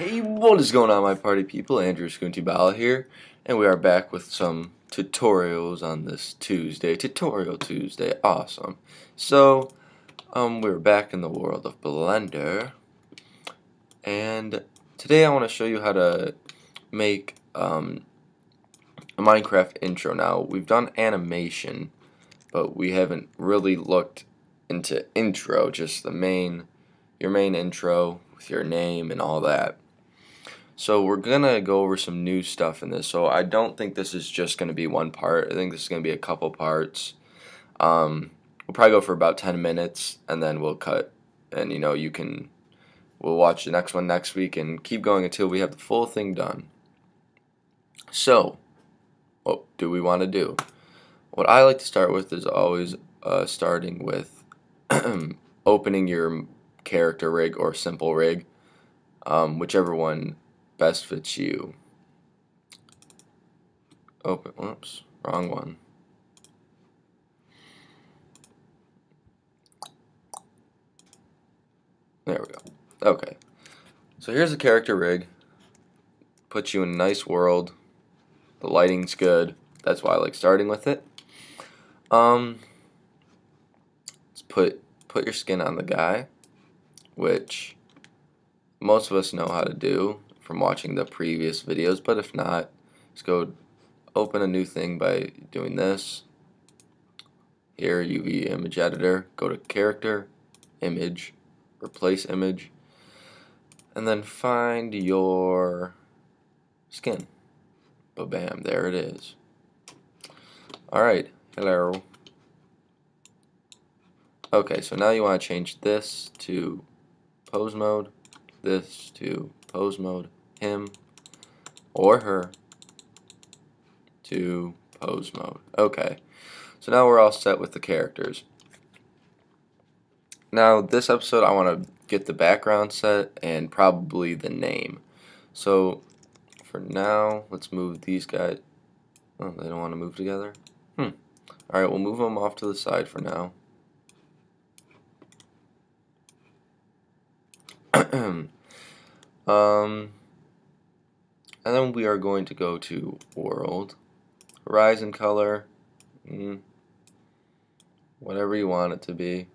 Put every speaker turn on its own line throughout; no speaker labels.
Hey, what is going on, my party people? Andrew Scoonty Bala here, and we are back with some tutorials on this Tuesday. Tutorial Tuesday, awesome. So, we're back in the world of Blender, and today I want to show you how to make a Minecraft intro. Now, we've done animation, but we haven't really looked into intro, just your main intro with your name and all that. So we're gonna go over some new stuff in this. So I don't think this is just gonna be one part. I think this is gonna be a couple parts. We'll probably go for about 10 minutes, and then we'll cut. And we'll watch the next one next week and keep going until we have the full thing done. So, what do we want to do? What I like to start with is always starting with opening your character rig or simple rig, whichever one best fits you. Open, whoops, wrong one. There we go. Okay, so here's the character rig. Puts you in a nice world. The lighting's good. That's why I like starting with it. Let's put your skin on the guy, which most of us know how to do from watching the previous videos, but if not, just go open a new thing by doing this. Here, UV image editor, go to character, image, replace image, and then find your skin. Ba-bam, there it is. Alright, hello. Okay, so now you want to change this to pose mode, this to pose mode, him or her to pose mode. Okay, so now we're all set with the characters. Now this episode I want to get the background set and probably the name. So for now, let's move these guys. Oh, they don't want to move together? Alright, we'll move them off to the side for now. And then we are going to go to world, horizon color, whatever you want it to be.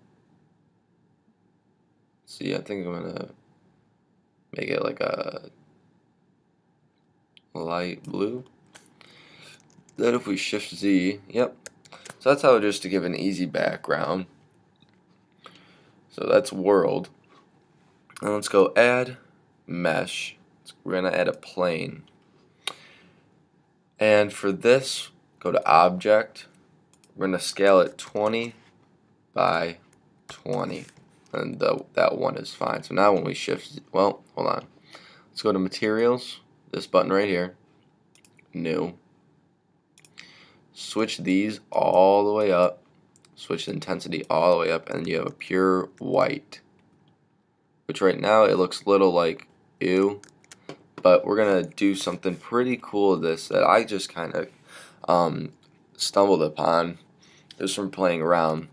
See, I think I'm gonna make it like a light blue. Then if we shift Z, yep. So that's how, just to give an easy background. So that's world. And let's go add mesh. We're going to add a plane. And for this, go to object. We're going to scale it 20 by 20. And that one is fine. So now when we shift, well, hold on. Let's go to materials. This button right here. New. Switch these all the way up. Switch the intensity all the way up. And you have a pure white. Which right now it looks a little like ew, but we're gonna do something pretty cool with this that I just kind of stumbled upon just from playing around.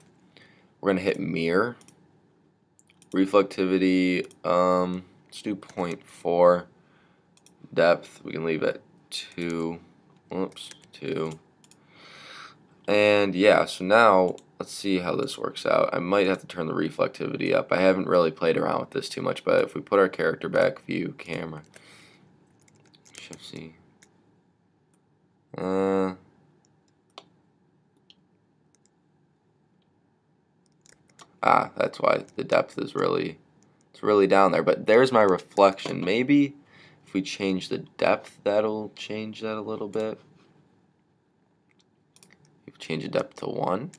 We're gonna hit mirror, reflectivity. Let's do 0.4. Depth we can leave at 2. Whoops, 2. And yeah, so now let's see how this works out. I might have to turn the reflectivity up. I haven't really played around with this too much, but if we put our character back, view, camera, Shift C. That's why the depth is it's really down there. But there's my reflection. Maybe if we change the depth, that'll change that a little bit. Change the depth to 1.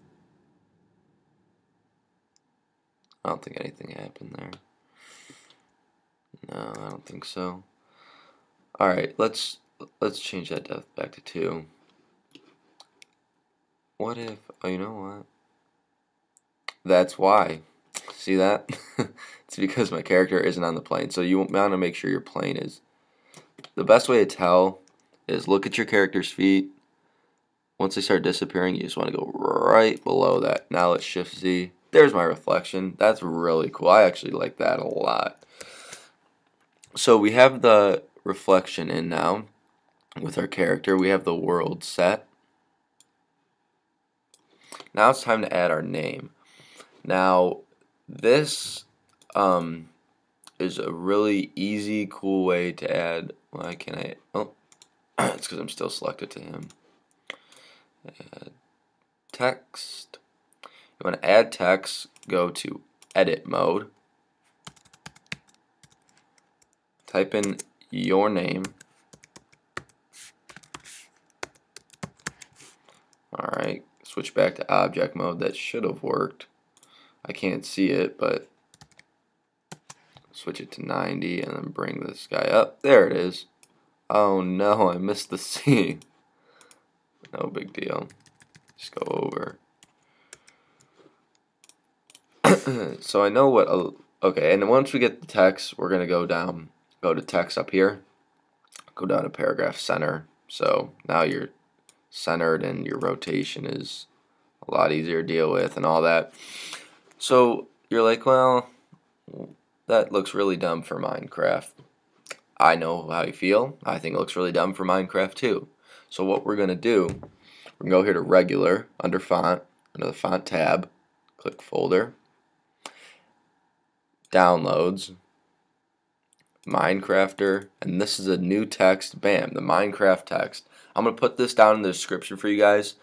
I don't think anything happened there. No, I don't think so. Alright, let's change that depth back to 2. What if, oh, you know what? That's why. See that? It's because my character isn't on the plane. So you want to make sure your plane is. The best way to tell is look at your character's feet. Once they start disappearing, you just want to go right below that. Now let's shift Z. There's my reflection. That's really cool. I actually like that a lot. So we have the reflection in now with our character. We have the world set. Now it's time to add our name. Now this is a really easy, cool way to add. Why can't I? Oh, it's because I'm still selected to him. Add text. You want to add text, go to edit mode. Type in your name. Alright, switch back to object mode. That should have worked. I can't see it, but switch it to 90 and then bring this guy up. There it is. Oh no, I missed the C. No big deal. Just go over. So I know what. Okay, and once we get the text, we're gonna go to text up here, go down to paragraph center. So now you're centered and your rotation is a lot easier to deal with and all that. So you're like, well, that looks really dumb for Minecraft. I know how you feel. I think it looks really dumb for Minecraft too. So what we're gonna do, we're gonna go here to regular, under font, under the font tab, click folder, downloads, Minecrafter, and this is a new text. Bam, the Minecraft text. I'm gonna put this down in the description for you guys.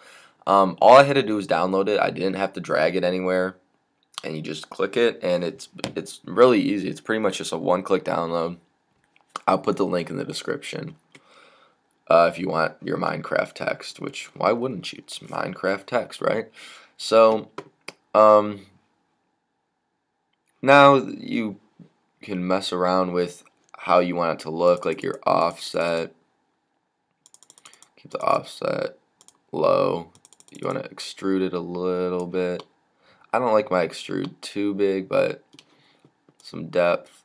All I had to do was download it. I didn't have to drag it anywhere, and you just click it, and it's really easy. It's pretty much just a one-click download. I'll put the link in the description if you want your Minecraft text. Which, why wouldn't you? It's Minecraft text, right? So now you can mess around with how you want it to look, like your offset. Keep the offset low. You want to extrude it a little bit. I don't like my extrude too big, but some depth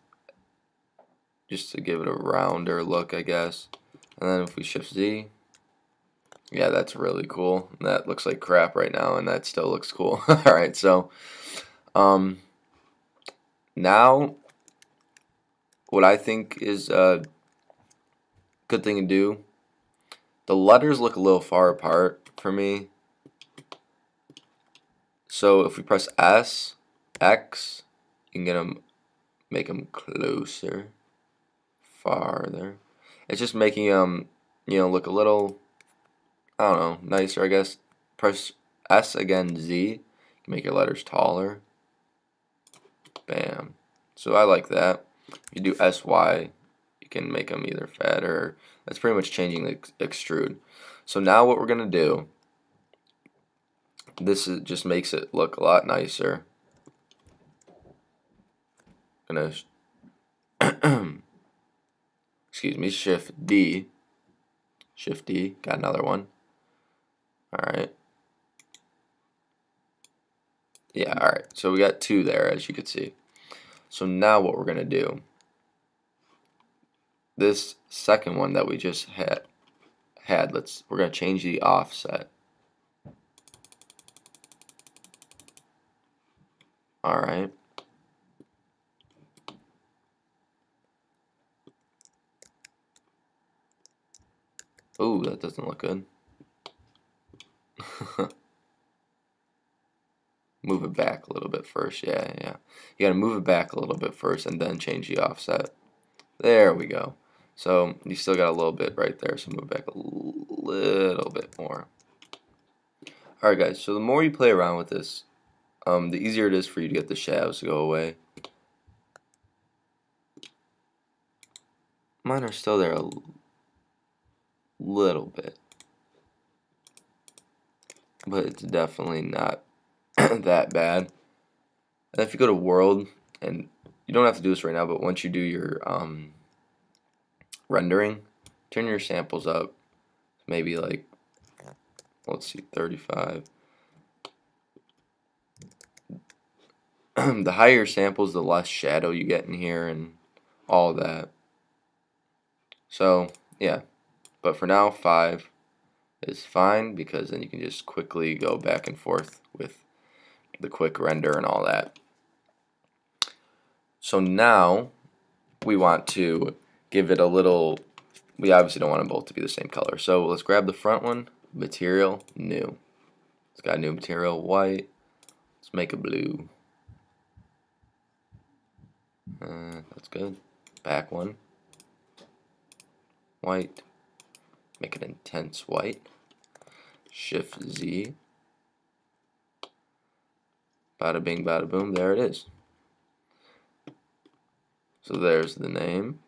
just to give it a rounder look, I guess. And then if we shift Z, yeah, that's really cool. That looks like crap right now, and that still looks cool. Alright, so now what I think is a good thing to do, the letters look a little far apart for me. So if we press S, X, you can get them, make them closer, farther. It's just making them, look a little, I don't know, nicer, I guess. Press S again, Z, you can make your letters taller. Bam. So I like that. If you do SY, you can make them either fatter. That's pretty much changing the extrude. So now what we're gonna do, just makes it look a lot nicer. Gonna excuse me, Shift D, got another one. Alright. Yeah, alright. So we got two there, as you can see. So now what we're gonna do, this second one that we just had, we're gonna change the offset. Alright. Ooh, that doesn't look good. Move it back a little bit first. Yeah. You gotta move it back a little bit first and then change the offset. There we go. So you still got a little bit right there, so move back a little bit more. Alright guys, so the more you play around with this, the easier it is for you to get the shadows to go away. Mine are still there a little bit, but it's definitely not that bad. And if you go to world, and you don't have to do this right now, but once you do your rendering, turn your samples up, maybe like, let's see, 35. The higher samples, the less shadow you get in here and all that. So yeah, but for now 5 is fine, because then you can just quickly go back and forth with the quick render and all that. So now we want to give it a little, we obviously don't want them both to be the same color. So let's grab the front one, material, new. It's got new material, white. Let's make a blue. That's good. Back one, white. Make it intense white. Shift Z. Bada bing, bada boom, there it is. So there's the name.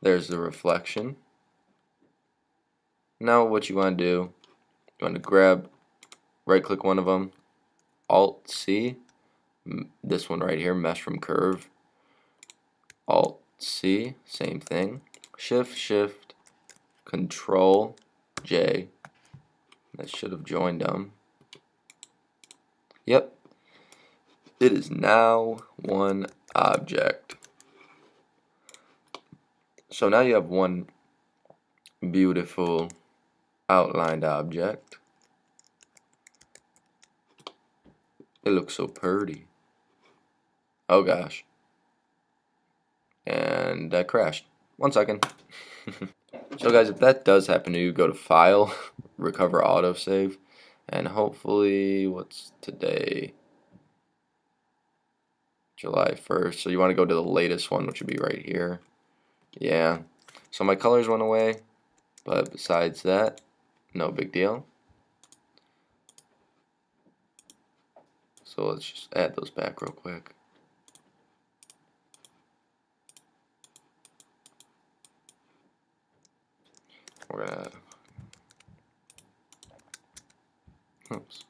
There's the reflection. Now what you want to do, you want to grab, right click one of them, Alt C, this one right here, mesh from curve, Alt C, same thing, Shift, Control J, that should have joined them. Yep, it is now one object. So now you have one beautiful outlined object. It looks so pretty. Oh gosh. And that crashed. 1 second. So guys, if that does happen to you, go to File, Recover Autosave, and hopefully, what's today? July 1st. So you want to go to the latest one, which would be right here. Yeah. So my colors went away, but besides that, no big deal. So let's just add those back real quick. We're gonna, oops.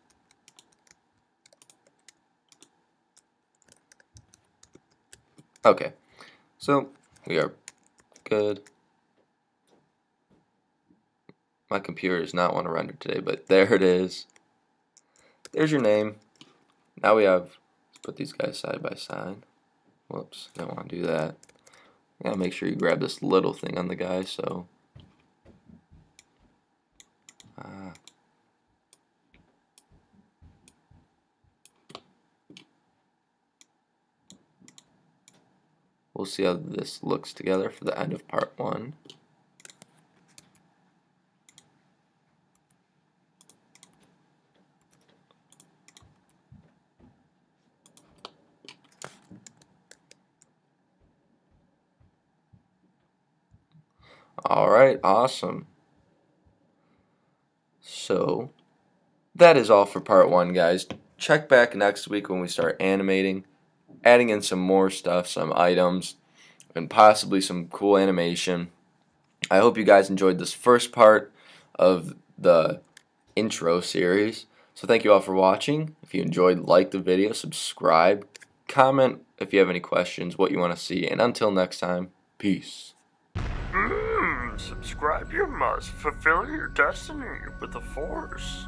Okay, so we are good. My computer does not want to render today, but there it is. There's your name. Now we have, let's put these guys side by side. Whoops, don't want to do that. You gotta make sure you grab this little thing on the guy, so. We'll see how this looks together for the end of part 1. Alright, awesome. So, that is all for part 1, guys. Check back next week when we start animating, adding in some more stuff, some items, and possibly some cool animation. I hope you guys enjoyed this first part of the intro series. So thank you all for watching. If you enjoyed, like the video, subscribe, comment if you have any questions, what you want to see, and until next time, peace.
Subscribe, you must fulfill your destiny with the Force.